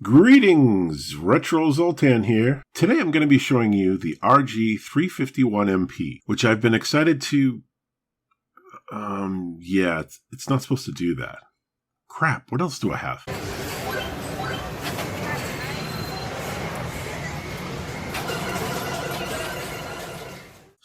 Greetings, Retro Zoltan here. Today I'm going to be showing you the RG351MP, which I've been excited to... it's not supposed to do that. Crap, what else do I have?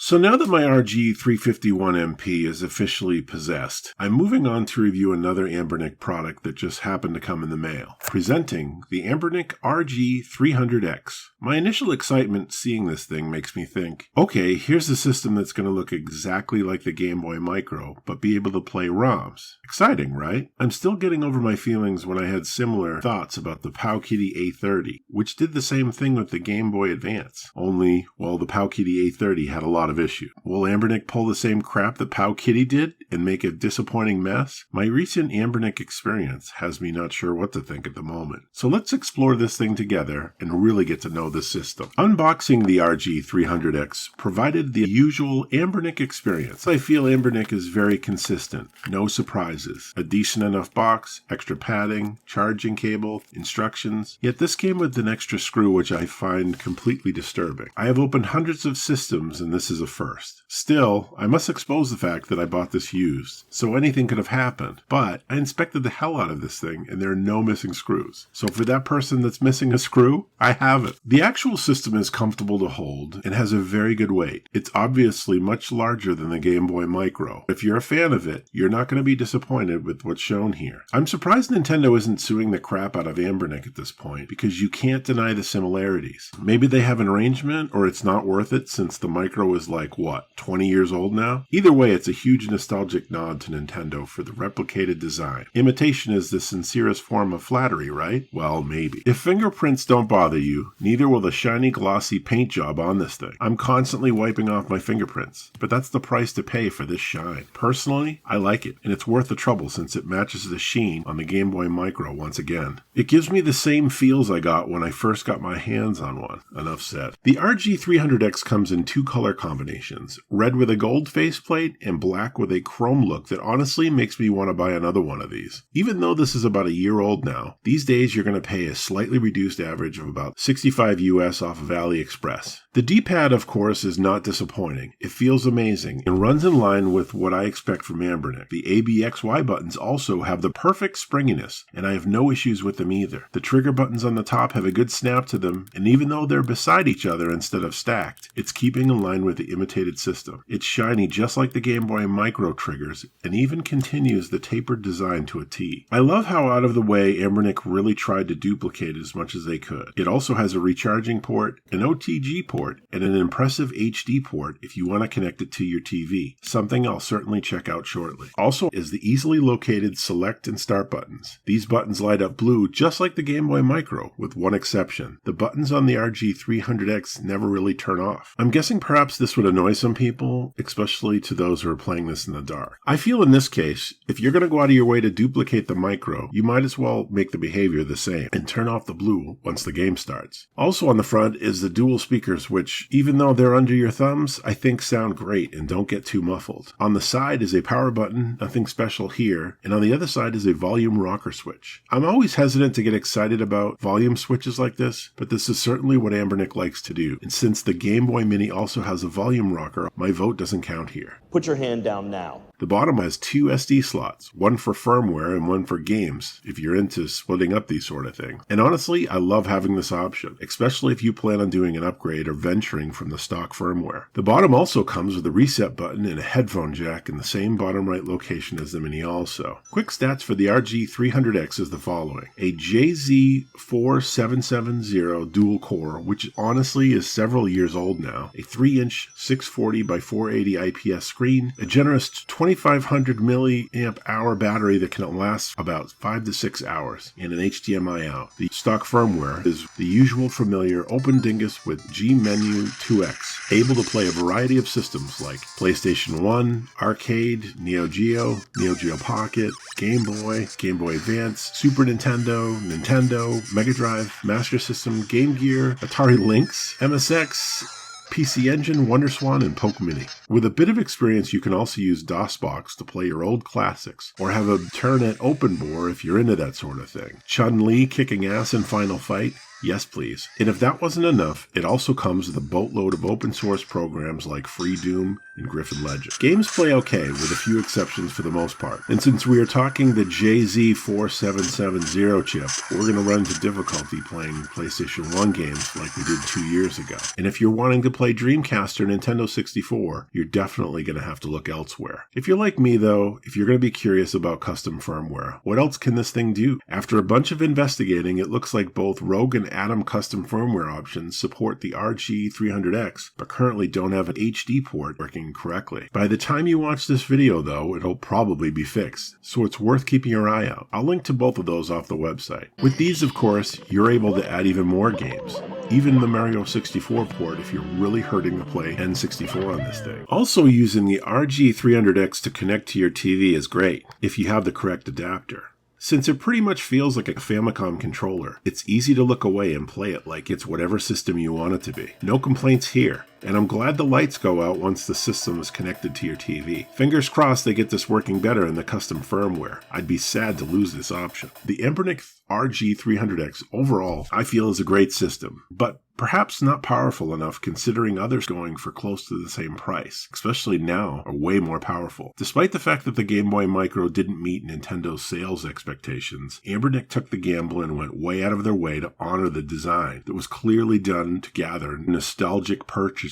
So now that my RG351MP is officially possessed, I'm moving on to review another Anbernic product that just happened to come in the mail, presenting the Anbernic RG300x. My initial excitement seeing this thing makes me think, okay, here's a system that's going to look exactly like the Game Boy Micro, but be able to play ROMs. Exciting, right? I'm still getting over my feelings when I had similar thoughts about the Powkiddy A30, which did the same thing with the Game Boy Advance. Only, well, the Powkiddy A30 had a lot of issues. Will Anbernic pull the same crap that Powkiddy did and make a disappointing mess? My recent Anbernic experience has me not sure what to think at the moment. So let's explore this thing together and really get to know the system. Unboxing the RG300x provided the usual Anbernic experience. I feel Anbernic is very consistent. No surprises. A decent enough box, extra padding, charging cable, instructions. Yet this came with an extra screw which I find completely disturbing. I have opened hundreds of systems and this is a first. Still, I must expose the fact that I bought this used, so anything could have happened, but I inspected the hell out of this thing and there are no missing screws. So for that person that's missing a screw, I have it. The actual system is comfortable to hold and has a very good weight. It's obviously much larger than the Game Boy Micro. If you're a fan of it, you're not going to be disappointed with what's shown here. I'm surprised Nintendo isn't suing the crap out of Anbernic at this point, because you can't deny the similarities. Maybe they have an arrangement, or it's not worth it since the Micro is like, what, 20 years old now? Either way, it's a huge nostalgic nod to Nintendo for the replicated design. Imitation is the sincerest form of flattery, right? Well, maybe. If fingerprints don't bother you, neither will the shiny glossy paint job on this thing. I'm constantly wiping off my fingerprints, but that's the price to pay for this shine. Personally, I like it, and it's worth the trouble since it matches the sheen on the Game Boy Micro once again. It gives me the same feels I got when I first got my hands on one. Enough said. The RG300X comes in two color combinations, red with a gold faceplate and black with a chrome look that honestly makes me want to buy another one of these. Even though this is about a year old now, these days you're going to pay a slightly reduced average of about $65 US off of AliExpress. The D-pad, of course, is not disappointing. It feels amazing and runs in line with what I expect from Anbernic. The ABXY buttons also have the perfect springiness, and I have no issues with them either. The trigger buttons on the top have a good snap to them, and even though they're beside each other instead of stacked, it's keeping in line with the imitated system. It's shiny just like the Game Boy Micro triggers, and even continues the tapered design to a T. I love how out of the way Anbernic really tried to duplicate as much as they could. It also has a recharging port, an OTG port, and an impressive HD port if you want to connect it to your TV, something I'll certainly check out shortly. Also is the easily located select and start buttons. These buttons light up blue just like the Game Boy Micro, with one exception. The buttons on the RG300X never really turn off. I'm guessing perhaps this would annoy some people, especially to those who are playing this in the dark. I feel in this case, if you're going to go out of your way to duplicate the Micro, you might as well make the behavior the same and turn off the blue once the game starts. Also on the front is the dual speakers, which, even though they're under your thumbs, I think sound great and don't get too muffled. On the side is a power button, nothing special here, and on the other side is a volume rocker switch. I'm always hesitant to get excited about volume switches like this, but this is certainly what Anbernic likes to do, and since the Game Boy Mini also has a volume rocker, my vote doesn't count here. Put your hand down now. The bottom has two SD slots, one for firmware and one for games, if you're into splitting up these sort of things. And honestly, I love having this option, especially if you plan on doing an upgrade or venturing from the stock firmware. The bottom also comes with a reset button and a headphone jack in the same bottom right location as the Mini also. Quick stats for the RG300X is the following. A JZ4770 dual core, which honestly is several years old now, a 3-inch 640 by 480 IPS screen, a generous 2500 milliamp hour battery that can last about 5 to 6 hours, and an HDMI out. The stock firmware is the usual familiar Open Dingus with G-Menu 2X, able to play a variety of systems like PlayStation 1, Arcade, Neo Geo, Neo Geo Pocket, Game Boy, Game Boy Advance, Super Nintendo, Nintendo, Mega Drive, Master System, Game Gear, Atari Lynx, MSX, PC Engine, WonderSwan, and Poke Mini. With a bit of experience, you can also use DOSBox to play your old classics, or have a turn at OpenBore if you're into that sort of thing. Chun-Li kicking ass in Final Fight? Yes, please. And if that wasn't enough, it also comes with a boatload of open source programs like Free Doom and Griffin Legend. Games play okay, with a few exceptions for the most part. And since we are talking the JZ4770 chip, we're going to run into difficulty playing PlayStation 1 games like we did 2 years ago. And if you're wanting to play Dreamcast or Nintendo 64, you're definitely going to have to look elsewhere. If you're like me though, if you're going to be curious about custom firmware, what else can this thing do? After a bunch of investigating, it looks like both Rogue and Atom custom firmware options support the RG300X, but currently don't have an HD port working correctly. By the time you watch this video though, it'll probably be fixed, so it's worth keeping your eye out. I'll link to both of those off the website. With these, of course, you're able to add even more games. Even the Mario 64 port if you're really hurting to play N64 on this thing. Also, using the RG300X to connect to your TV is great, if you have the correct adapter. Since it pretty much feels like a Famicom controller, it's easy to look away and play it like it's whatever system you want it to be. No complaints here. And I'm glad the lights go out once the system is connected to your TV. Fingers crossed they get this working better in the custom firmware. I'd be sad to lose this option. The Anbernic RG300X overall, I feel, is a great system, but perhaps not powerful enough considering others going for close to the same price, especially now, are way more powerful. Despite the fact that the Game Boy Micro didn't meet Nintendo's sales expectations, Anbernic took the gamble and went way out of their way to honor the design that was clearly done to gather nostalgic purchases.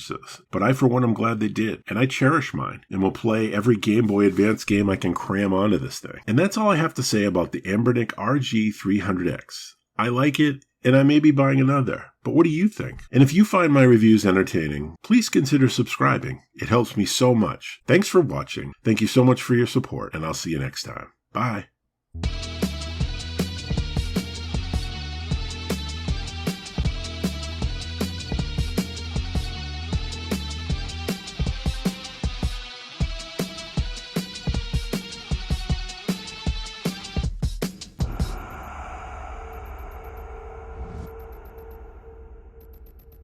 But I, for one, am glad they did, and I cherish mine, and will play every Game Boy Advance game I can cram onto this thing. And that's all I have to say about the Anbernic RG300X. I like it, and I may be buying another. But what do you think? And if you find my reviews entertaining, please consider subscribing. It helps me so much. Thanks for watching. Thank you so much for your support, and I'll see you next time. Bye.